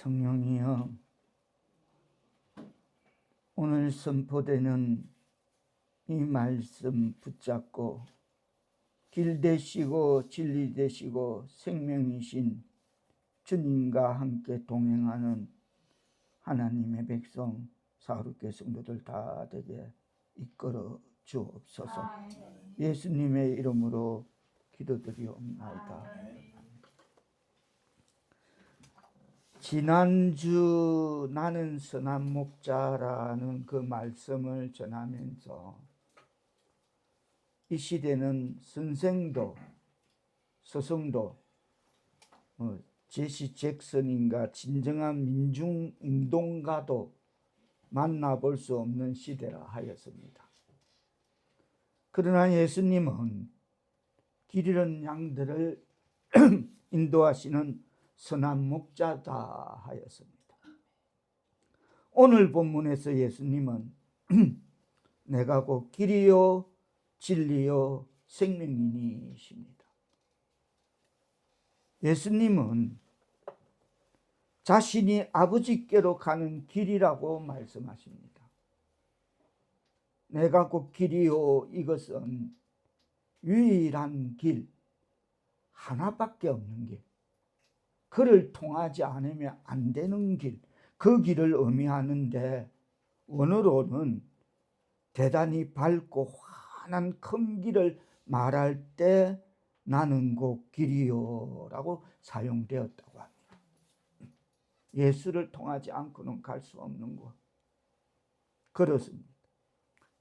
성령이여, 오늘 선포되는 이 말씀 붙잡고 길 되시고 진리 되시고 생명이신 주님과 함께 동행하는 하나님의 백성 사울교회 성도들 다 되게 이끌어 주옵소서. 예수님의 이름으로 기도드리옵나이다. 지난주 나는 선한 목자라는 그 말씀을 전하면서 이 시대는 선생도 스승도 제시 잭슨인가 진정한 민중운동가도 만나볼 수 없는 시대라 하였습니다. 그러나 예수님은 길 잃은 양들을 인도하시는 선한 목자다 하였습니다. 오늘 본문에서 예수님은 내가 곧 길이요 진리요 생명이니십니다. 예수님은 자신이 아버지께로 가는 길이라고 말씀하십니다. 내가 곧 길이요, 이것은 유일한 길, 하나밖에 없는 길, 그를 통하지 않으면 안 되는 길, 그 길을 의미하는데 원어로는 대단히 밝고 환한 큰 길을 말할 때 나는 곧 길이요 라고 사용되었다고 합니다. 예수를 통하지 않고는 갈 수 없는 곳. 그렇습니다.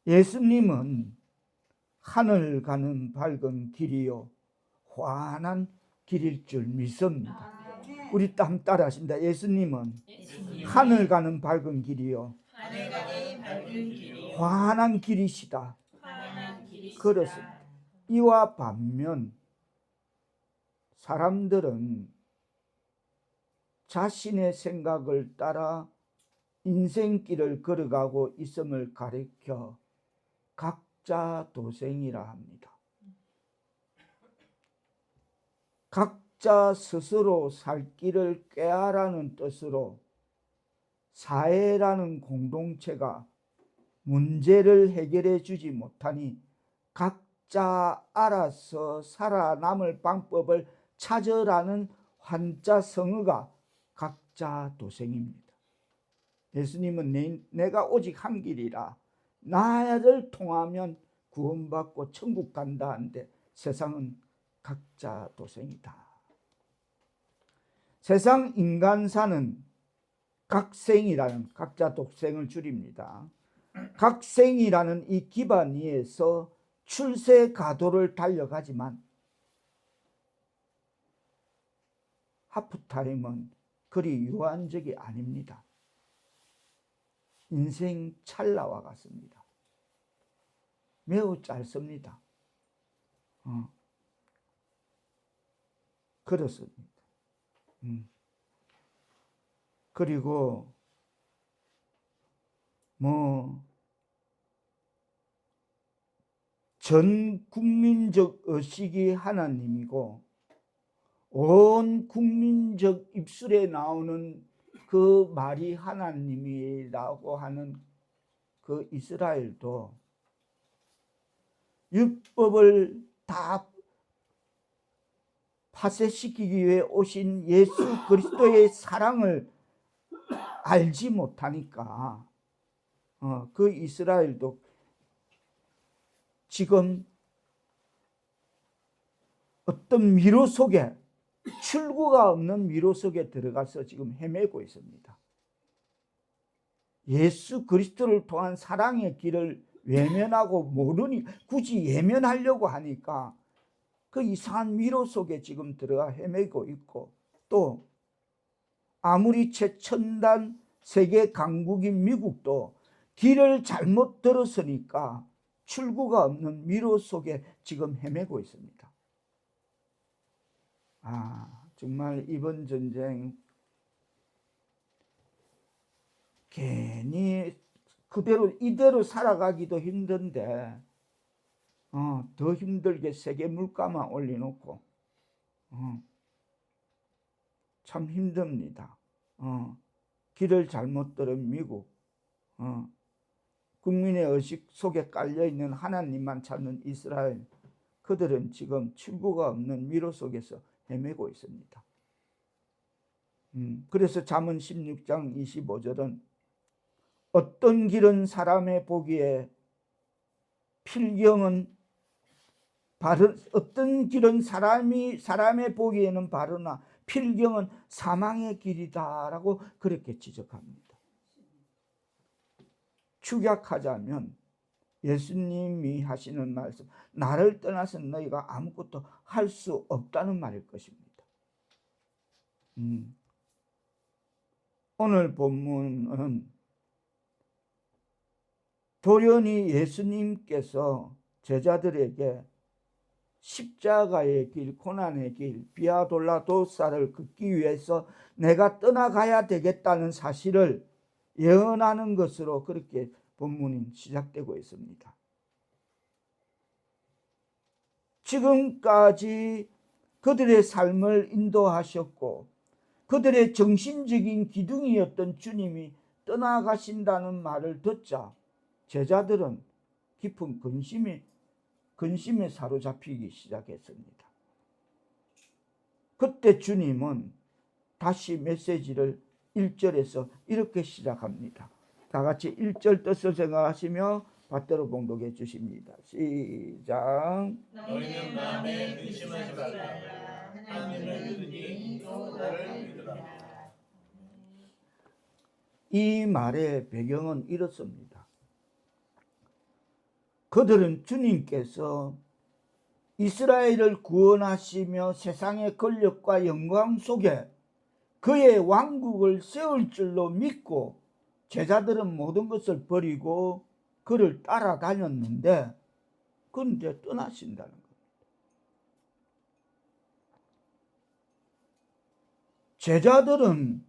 예수님은 하늘 가는 밝은 길이요 환한 길일 줄 믿습니다. 우리 땀 따라 하신다. 예수님은 하늘 가는 밝은 길이요 환한 길이시다. 그렇습니다. 이와 반면 사람들은 자신의 생각을 따라 인생길을 걸어가고 있음을 가리켜 각자 도생이라 합니다. 각자 스스로 살 길을 꾀하라는 뜻으로 사회라는 공동체가 문제를 해결해 주지 못하니 각자 알아서 살아남을 방법을 찾으라는 환자성어가 각자 도생입니다. 예수님은 내가 오직 한 길이라, 나를 통하면 구원받고 천국 간다 하는데 세상은 각자 도생이다. 세상 인간사는 각생이라는, 각자 독생을 줄입니다. 각생이라는 이 기반 위에서 출세 가도를 달려가지만 하프타임은 그리 유한적이 아닙니다. 인생 찰나와 같습니다. 매우 짧습니다. 그렇습니다. 그리고 전 국민적 의식이 하나님이고 온 국민적 입술에 나오는 그 말이 하나님이라고 하는 그 이스라엘도 율법을 다 파쇄시키기 위해 오신 예수 그리스도의 사랑을 알지 못하니까 그 이스라엘도 지금 어떤 미로 속에, 출구가 없는 미로 속에 들어가서 지금 헤매고 있습니다. 예수 그리스도를 통한 사랑의 길을 외면하고 모르니 굳이 외면하려고 하니까 그 이상한 미로 속에 지금 들어가 헤매고 있고, 또 아무리 최첨단 세계 강국인 미국도 길을 잘못 들었으니까 출구가 없는 미로 속에 지금 헤매고 있습니다. 정말 이번 전쟁 괜히 이대로 살아가기도 힘든데 더 힘들게 세계 물가만 올려놓고 참 힘듭니다. 길을 잘못 들은 미국, 국민의 의식 속에 깔려있는 하나님만 찾는 이스라엘, 그들은 지금 출구가 없는 미로 속에서 헤매고 있습니다. 그래서 잠언 16장 25절은 어떤 길은 사람의 보기에 필경은 바른, 어떤 길은 사람의 보기에는 바르나 필경은 사망의 길이다라고 그렇게 지적합니다. 축약하자면 예수님이 하시는 말씀, 나를 떠나서 너희가 아무것도 할 수 없다는 말일 것입니다. 오늘 본문은 돌연히 예수님께서 제자들에게 십자가의 길, 고난의 길, 비아돌라도사를 걷기 위해서 내가 떠나가야 되겠다는 사실을 예언하는 것으로 그렇게 본문이 시작되고 있습니다. 지금까지 그들의 삶을 인도하셨고 그들의 정신적인 기둥이었던 주님이 떠나가신다는 말을 듣자 제자들은 깊은 근심에 사로잡히기 시작했습니다. 그때 주님은 다시 메시지를 1절에서 이렇게 시작합니다. 다 같이 1절 뜻을 생각하시며 받들어 봉독해 주십니다. 시작. 너희는 마음에 근심하지 말라. 하나님을 믿으니 또 나를 믿으라. 이 말의 배경은 이렇습니다. 그들은 주님께서 이스라엘을 구원하시며 세상의 권력과 영광 속에 그의 왕국을 세울 줄로 믿고 제자들은 모든 것을 버리고 그를 따라다녔는데 그런데 떠나신다는 겁니다. 제자들은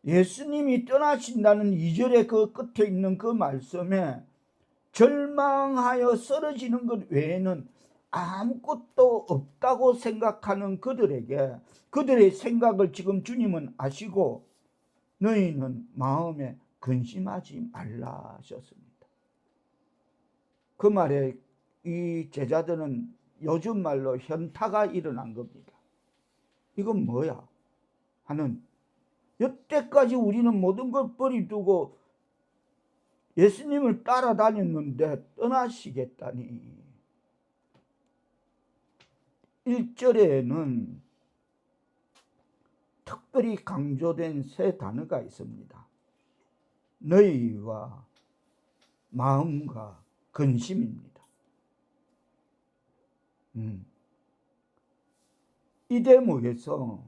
예수님이 떠나신다는 2절의 그 끝에 있는 그 말씀에 절망하여 쓰러지는 것 외에는 아무것도 없다고 생각하는 그들에게 그들의 생각을 지금 주님은 아시고 너희는 마음에 근심하지 말라 하셨습니다. 그 말에 이 제자들은 요즘 말로 현타가 일어난 겁니다. 이건 뭐야? 하는 여태까지 우리는 모든 걸 버리두고 예수님을 따라다녔는데 떠나시겠다니. 1절에는 특별히 강조된 세 단어가 있습니다. 너희와 마음과 근심입니다. 이 대목에서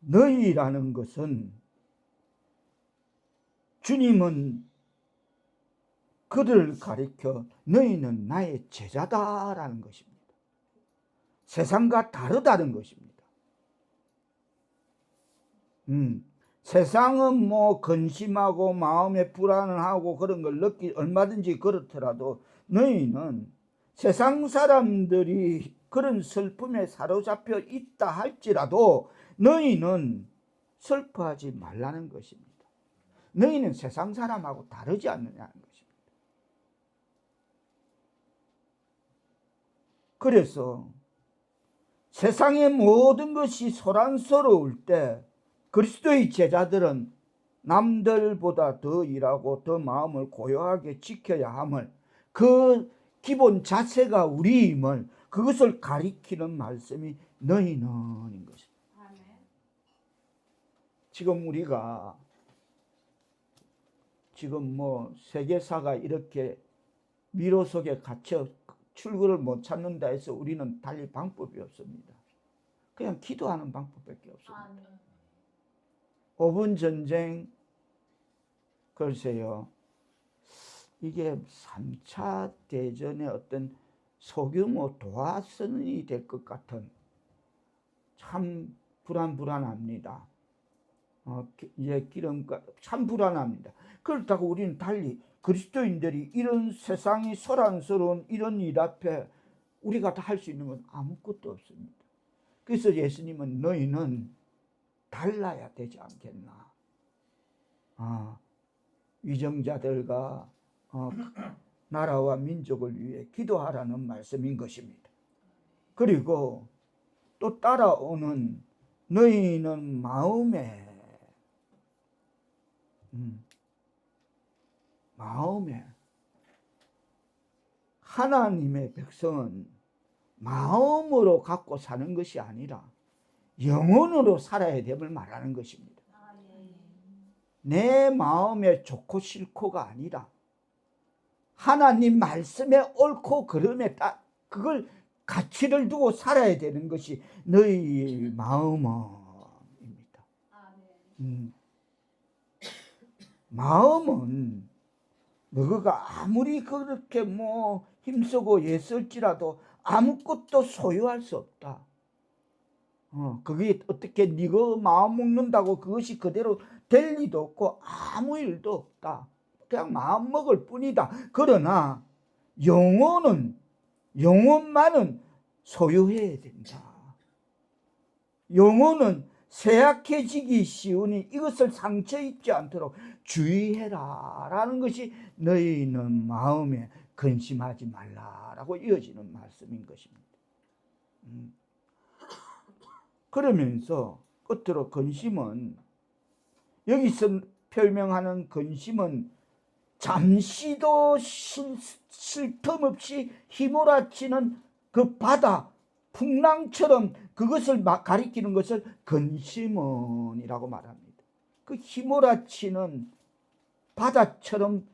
너희라는 것은 주님은 그들을 가리켜 너희는 나의 제자다라는 것입니다. 세상과 다르다는 것입니다. 세상은 뭐 근심하고 마음에 불안하고 그런 걸 얼마든지 그렇더라도 너희는 세상 사람들이 그런 슬픔에 사로잡혀 있다 할지라도 너희는 슬퍼하지 말라는 것입니다. 너희는 세상 사람하고 다르지 않느냐는 것입니다. 그래서 세상의 모든 것이 소란스러울 때 그리스도의 제자들은 남들보다 더 일하고 더 마음을 고요하게 지켜야 함을 그 기본 자세가 우리임을 그것을 가리키는 말씀이 너희는인 것입니다. 지금 우리가 지금 뭐 세계사가 이렇게 미로 속에 갇혀 출구를 못 찾는다 해서 우리는 달리 방법이 없습니다. 그냥 기도하는 방법밖에 없습니다. 5분 전쟁, 글쎄요, 이게 3차 대전의 어떤 소규모 도화선이 될 것 같은 참 불안합니다. 이제 기름가 참 불안합니다. 그렇다고 우리는 달리 그리스도인들이 이런 세상이 소란스러운 이런 일 앞에 우리가 다 할 수 있는 건 아무것도 없습니다. 그래서 예수님은 너희는 달라야 되지 않겠나. 위정자들과 나라와 민족을 위해 기도하라는 말씀인 것입니다. 그리고 또 따라오는 너희는 마음에 하나님의 백성은 마음으로 갖고 사는 것이 아니라 영혼으로 살아야 됨을 말하는 것입니다. 내 마음에 좋고 싫고가 아니라 하나님 말씀에 옳고 그름에 딱 그걸 가치를 두고 살아야 되는 것이 너희 마음입니다. 마음은 너가 아무리 그렇게 힘쓰고 애쓸지라도 아무것도 소유할 수 없다. 그게 어떻게 네가 마음 먹는다고 그것이 그대로 될 리도 없고 아무 일도 없다. 그냥 마음 먹을 뿐이다. 그러나 영혼만은 소유해야 된다. 영혼은 쇠약해지기 쉬우니 이것을 상처 입지 않도록 주의해라 라는 것이 너희는 마음에 근심하지 말라라고 이어지는 말씀인 것입니다. 그러면서 끝으로 근심은, 여기서 표명하는 근심은 잠시도 쉴 틈 없이 휘몰아치는 그 바다 풍랑처럼 그것을 가리키는 것을 근심은이라고 말합니다. 그 휘몰아치는 바다처럼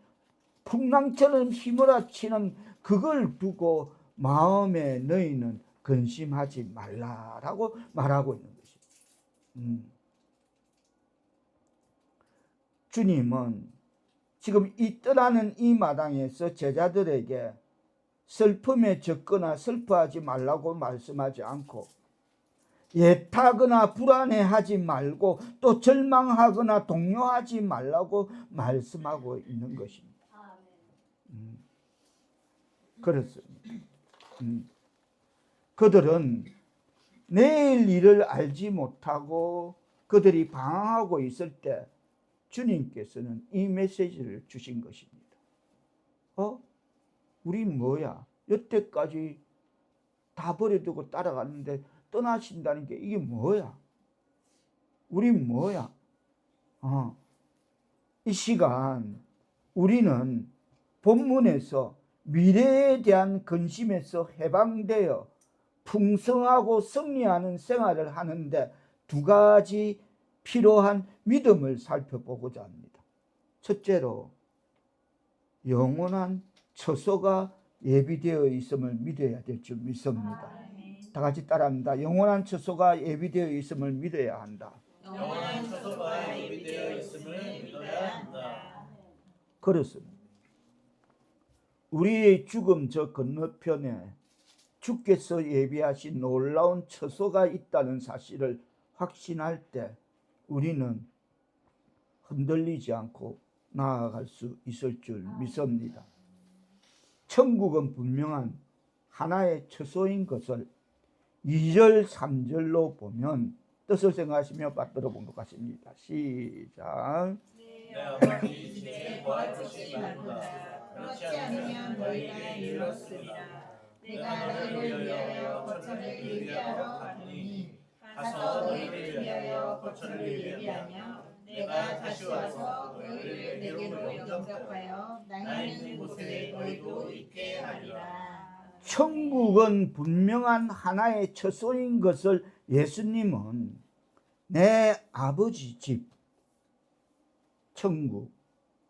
풍랑처럼 휘몰아치는 그걸 두고 마음에 너희는 근심하지 말라라고 말하고 있는 것입니다. 주님은 지금 이 떠나는 이 마당에서 제자들에게 슬픔에 젖거나 슬퍼하지 말라고 말씀하지 않고 애타거나 불안해하지 말고 또 절망하거나 동요하지 말라고 말씀하고 있는 것입니다. 그렇습니다. 그들은 내일 일을 알지 못하고 그들이 방황하고 있을 때 주님께서는 이 메시지를 주신 것입니다. 우리 뭐야? 여태까지 다 버려두고 따라갔는데 떠나신다는 게 이게 뭐야? 우리 뭐야? 이 시간 우리는 본문에서 미래에 대한 근심에서 해방되어 풍성하고 승리하는 생활을 하는데 두 가지 필요한 믿음을 살펴보고자 합니다. 첫째로 영원한 처소가 예비되어 있음을 믿어야 될 줄 믿습니다. 다 같이 따라합니다. 영원한 처소가 예비되어 있음을 믿어야 한다. 영원한 처소가 예비되어 있음을 믿어야 한다. 그렇습니다. 우리의 죽음 저 건너편에 주께서 예비하신 놀라운 처소가 있다는 사실을 확신할 때 우리는 흔들리지 않고 나아갈 수 있을 줄 믿습니다. 천국은 분명한 하나의 처소인 것을 2절, 3절로 보면 뜻을 생각하시며 받들어 본 것 같습니다. 시작. 내 아버지 집에 거할 곳이 많도다. 그렇지 않으면 너희가 이르렀으리라. 내가 너희를 위하여 거처를 예비하러 가노니 가서 너희를 위하여 거처를 예비하며 내가 다시 와서 너희를 내게로 영접하여 나 있는 곳에 너희도 있게 하리라. 천국은 분명한 하나의 처소인 것을 예수님은 내 아버지 집, 천국,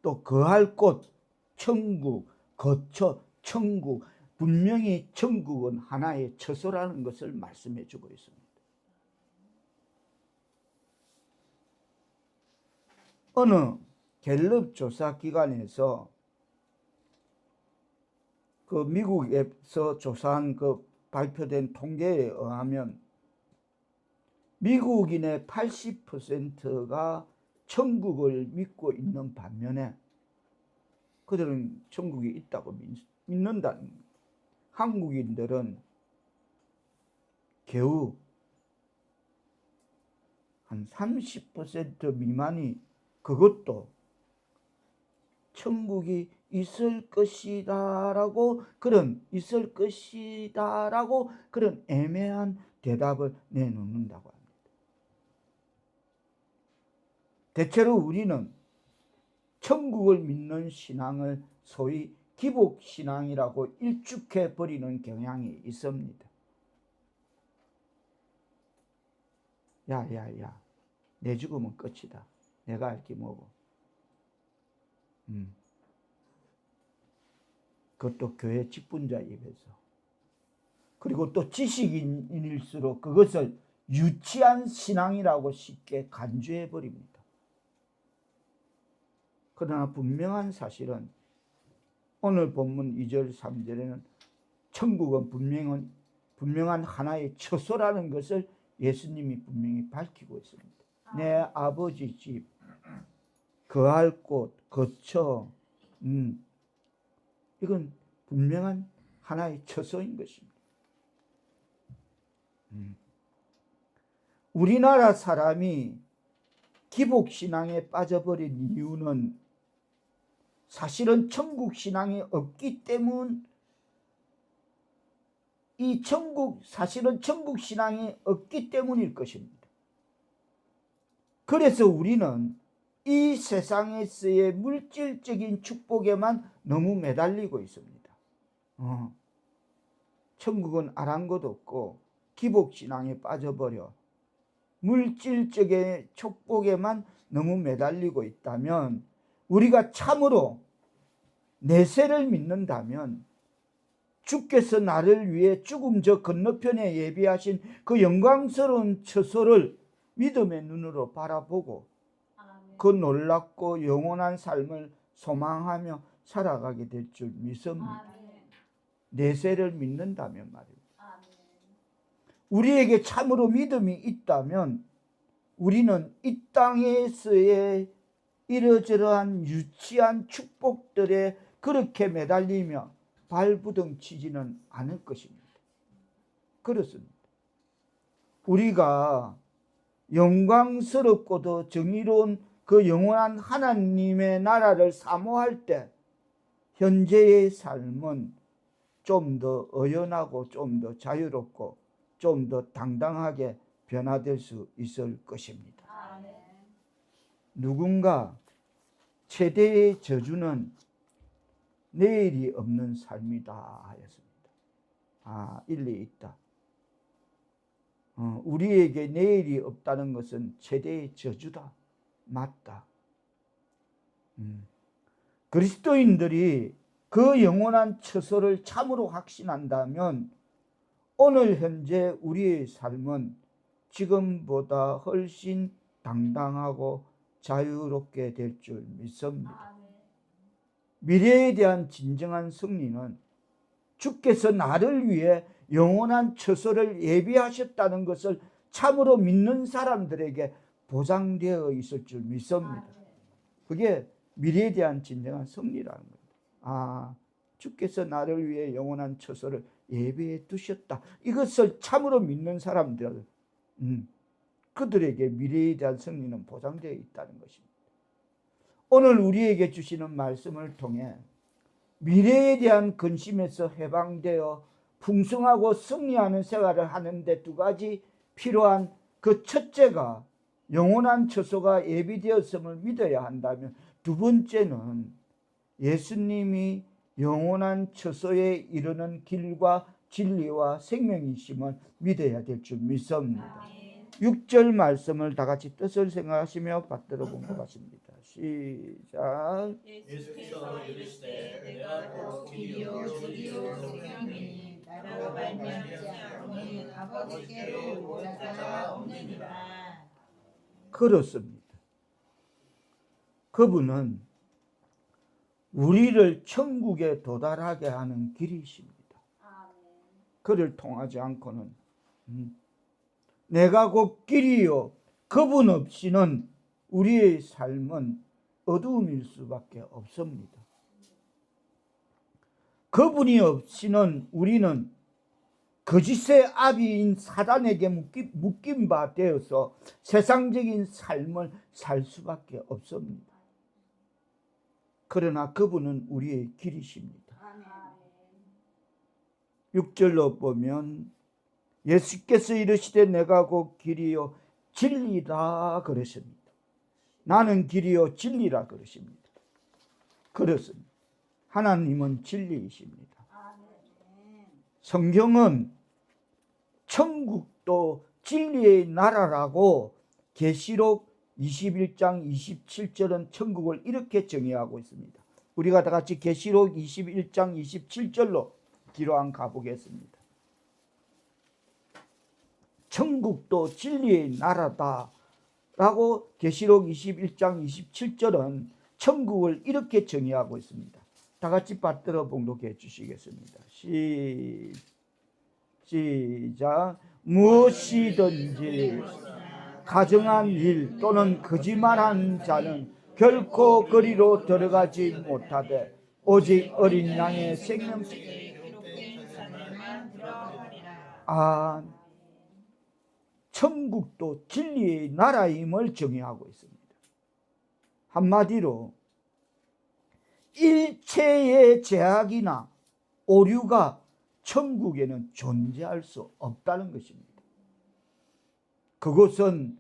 또 거할 곳, 천국, 거처, 천국, 분명히 천국은 하나의 처소라는 것을 말씀해 주고 있습니다. 어느 갤럽 조사 기관에서 그 미국에서 조사한 그 발표된 통계에 의하면 미국인의 80%가 천국을 믿고 있는 반면에 그들은 천국이 있다고 믿는다는 거예요. 한국인들은 겨우 한 30% 미만이 그것도 천국이 있을 것이다라고 그런 애매한 대답을 내놓는다고 합니다. 대체로 우리는 천국을 믿는 신앙을 소위 기복신앙이라고 일축해 버리는 경향이 있습니다. 야야야, 내 죽으면 끝이다. 내가 알 게 뭐고. 그것도 교회 직분자 입에서. 그리고 또 지식인일수록 그것을 유치한 신앙이라고 쉽게 간주해 버립니다. 그러나 분명한 사실은 오늘 본문 2절 3절에는 천국은 분명한 하나의 처소라는 것을 예수님이 분명히 밝히고 있습니다. 내 아버지 집, 거할 곳, 거처, 이건 분명한 하나의 처소인 것입니다. 우리나라 사람이 기복신앙에 빠져버린 이유는 사실은 천국신앙이 없기 때문, 사실은 천국신앙이 없기 때문일 것입니다. 그래서 우리는 이 세상에서의 물질적인 축복에만 너무 매달리고 있습니다. 천국은 아랑곳 없고 기복신앙에 빠져버려 물질적인 축복에만 너무 매달리고 있다면, 우리가 참으로 내세를 믿는다면 주께서 나를 위해 죽음 저 건너편에 예비하신 그 영광스러운 처소를 믿음의 눈으로 바라보고 그 놀랍고 영원한 삶을 소망하며 살아가게 될 줄 믿습니다. 내세를 믿는다면 말입니다. 우리에게 참으로 믿음이 있다면 우리는 이 땅에서의 이러저러한 유치한 축복들에 그렇게 매달리며 발부둥 치지는 않을 것입니다. 그렇습니다. 우리가 영광스럽고도 정의로운 그 영원한 하나님의 나라를 사모할 때 현재의 삶은 좀 더 의연하고 좀 더 자유롭고 좀 더 당당하게 변화될 수 있을 것입니다. 누군가 최대의 저주는 내일이 없는 삶이다 하였습니다. 일리 있다. 우리에게 내일이 없다는 것은 최대의 저주다. 맞다. 그리스도인들이 그 영원한 처소를 참으로 확신한다면 오늘 현재 우리의 삶은 지금보다 훨씬 당당하고 자유롭게 될 줄 믿습니다. 미래에 대한 진정한 승리는 주께서 나를 위해 영원한 처소를 예비하셨다는 것을 참으로 믿는 사람들에게 보장되어 있을 줄 믿습니다. 그게 미래에 대한 진정한 승리라는 겁니다. 주께서 나를 위해 영원한 처소를 예비해 두셨다. 이것을 참으로 믿는 사람들, 그들에게 미래에 대한 승리는 보장되어 있다는 것입니다. 오늘 우리에게 주시는 말씀을 통해 미래에 대한 근심에서 해방되어 풍성하고 승리하는 생활을 하는데 두 가지 필요한 그 첫째가 영원한 처소가 예비되었음을 믿어야 한다면, 두 번째는 예수님이 영원한 처소에 이르는 길과 진리와 생명이심을 믿어야 될 줄 믿습니다. 6절 말씀을 다 같이 뜻을 생각하시며 받들어 본 것 같습니다. 시작. 예수께서 이르시되 내가 곧 길이요 진리요 생명이니 나로 말미암지 않고는 아버지께로 오는 자가 없느니라. 그렇습니다. 그분은 우리를 천국에 도달하게 하는 길이십니다. 그를 통하지 않고는 내가 곧 길이요, 그분 없이는 우리의 삶은 어두움일 수밖에 없습니다. 그분이 없이는 우리는 거짓의 아비인 사단에게 묶인 바 되어서 세상적인 삶을 살 수밖에 없습니다. 그러나 그분은 우리의 길이십니다. 6절로 보면 예수께서 이르시되 내가 곧 길이요 진리라 그러십니다. 나는 길이요 진리라 그러십니다. 그렇습니다. 하나님은 진리이십니다. 성경은 천국도 진리의 나라라고 계시록 21장 27절은 천국을 이렇게 정의하고 있습니다. 우리가 다 같이 계시록 21장 27절로 기록한 가보겠습니다. 천국도 진리의 나라다 라고 계시록 21장 27절은 천국을 이렇게 정의하고 있습니다. 다 같이 받들어 봉독해 주시겠습니다. 시작. 무엇이든지 가정한 일 또는 거짓말한 자는 결코 그리로 들어가지 못하되 오직 어린 양의 생명책에 기록된 자들만 들어가리라. 천국도 진리의 나라임을 정의하고 있습니다. 한마디로 일체의 제약이나 오류가 천국에는 존재할 수 없다는 것입니다. 그것은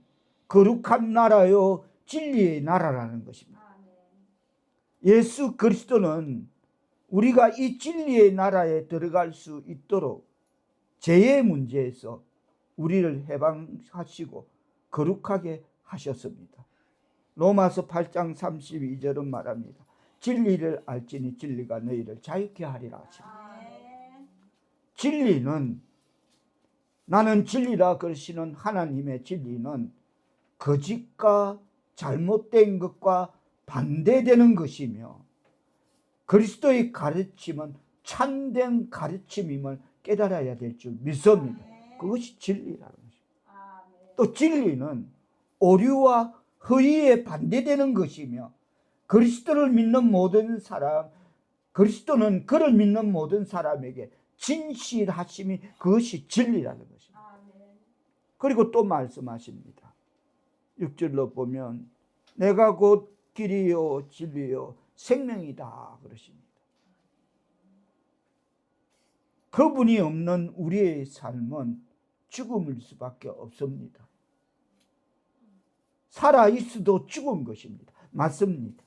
거룩한 나라요 진리의 나라라는 것입니다. 예수 그리스도는 우리가 이 진리의 나라에 들어갈 수 있도록 죄의 문제에서 우리를 해방하시고 거룩하게 하셨습니다. 로마서 8장 32절은 말합니다. 진리를 알지니 진리가 너희를 자유케 하리라 하십니다. 진리는 나는 진리라 그러시는 하나님의 진리는 거짓과 잘못된 것과 반대되는 것이며 그리스도의 가르침은 참된 가르침임을 깨달아야 될 줄 믿습니다. 그것이 진리라는 것입니다. 또 진리는 오류와 허위에 반대되는 것이며 그리스도를 믿는 모든 사람, 그리스도는 그를 믿는 모든 사람에게 진실하심이 그것이 진리라는 것입니다. 그리고 또 말씀하십니다. 6절로 보면 내가 곧 길이요 진리요 생명이다 그러십니다. 그분이 없는 우리의 삶은 죽음일 수밖에 없습니다. 살아있어도 죽은 것입니다. 맞습니다.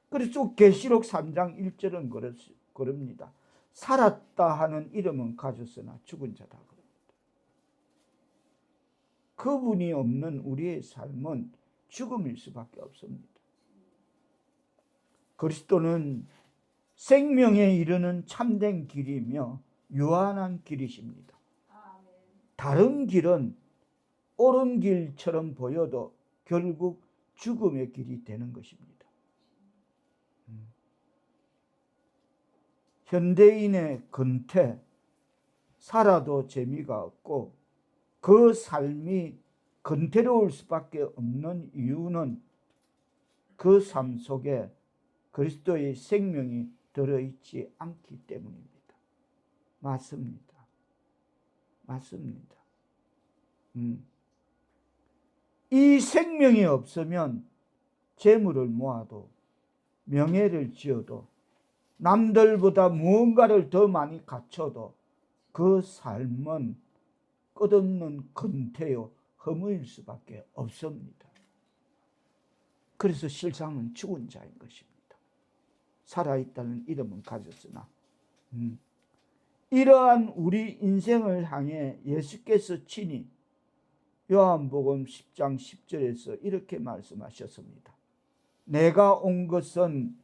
그래서 계시록 3장 1절은 그럽니다. 살았다 하는 이름은 가졌으나 죽은 자다. 그분이 없는 우리의 삶은 죽음일 수밖에 없습니다. 그리스도는 생명에 이르는 참된 길이며 유한한 길이십니다. 다른 길은 옳은 길처럼 보여도 결국 죽음의 길이 되는 것입니다. 현대인의 근태, 살아도 재미가 없고 그 삶이 근태로울 수밖에 없는 이유는 그 삶 속에 그리스도의 생명이 들어있지 않기 때문입니다. 맞습니다. 맞습니다. 이 생명이 없으면 재물을 모아도 명예를 지어도 남들보다 무언가를 더 많이 갖춰도 그 삶은 끝없는 근태요 허무일 수밖에 없습니다. 그래서 실상은 죽은 자인 것입니다. 살아있다는 이름은 가졌으나 이러한 우리 인생을 향해 예수께서 친히 요한복음 10장 10절에서 이렇게 말씀하셨습니다. 내가 온 것은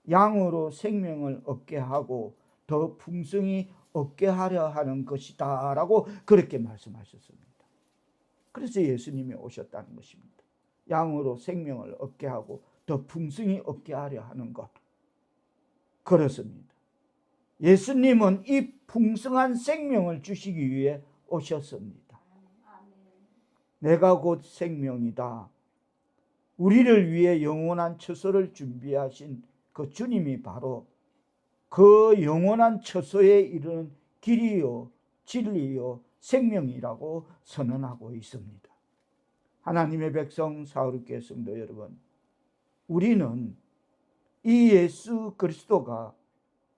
양으로 생명을 얻게 하고 더 풍성히 얻게 하려 하는 것이다 라고 그렇게 말씀하셨습니다. 그래서 예수님이 오셨다는 것입니다. 양으로 생명을 얻게 하고 더 풍성히 얻게 하려 하는 것. 그렇습니다. 예수님은 이 풍성한 생명을 주시기 위해 오셨습니다. 내가 곧 생명이다. 우리를 위해 영원한 처소를 준비하신 그 주님이 바로 그 영원한 처소에 이르는 길이요 진리요 생명이라고 선언하고 있습니다. 하나님의 백성 사울교회 성도 여러분, 우리는 이 예수 그리스도가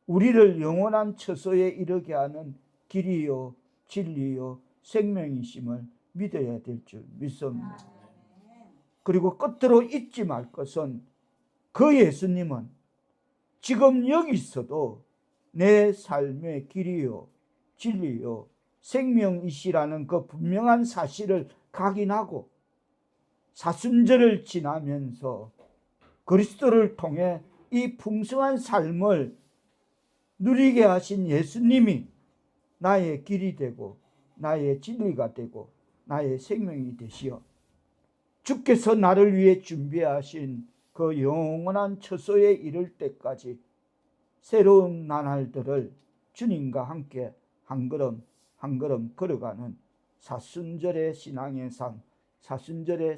우리를 영원한 처소에 이르게 하는 길이요 진리요 생명이심을 믿어야 될 줄 믿습니다. 그리고 끝으로 잊지 말 것은 그 예수님은 지금 여기서도 내 삶의 길이요 진리요 생명이시라는 그 분명한 사실을 각인하고 사순절을 지나면서 그리스도를 통해 이 풍성한 삶을 누리게 하신 예수님이 나의 길이 되고 나의 진리가 되고 나의 생명이 되시어 주께서 나를 위해 준비하신 그 영원한 처소에 이를 때까지 새로운 나날들을 주님과 함께 한 걸음 한 걸음 걸어가는 사순절의 신앙의 삶, 사순절의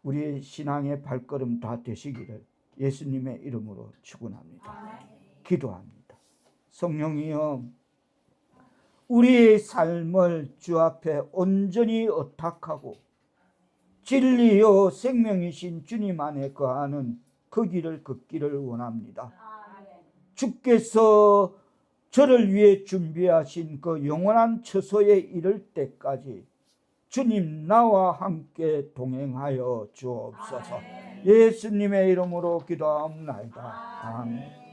우리의 신앙의 발걸음 다 되시기를 예수님의 이름으로 축원합니다. 기도합니다. 성령이여, 우리의 삶을 주 앞에 온전히 의탁하고 진리요 생명이신 주님 안에 거하는 그 길을 걷기를 원합니다. 주께서 저를 위해 준비하신 그 영원한 처소에 이를 때까지 주님 나와 함께 동행하여 주옵소서. 예수님의 이름으로 기도하옵나이다. 아멘.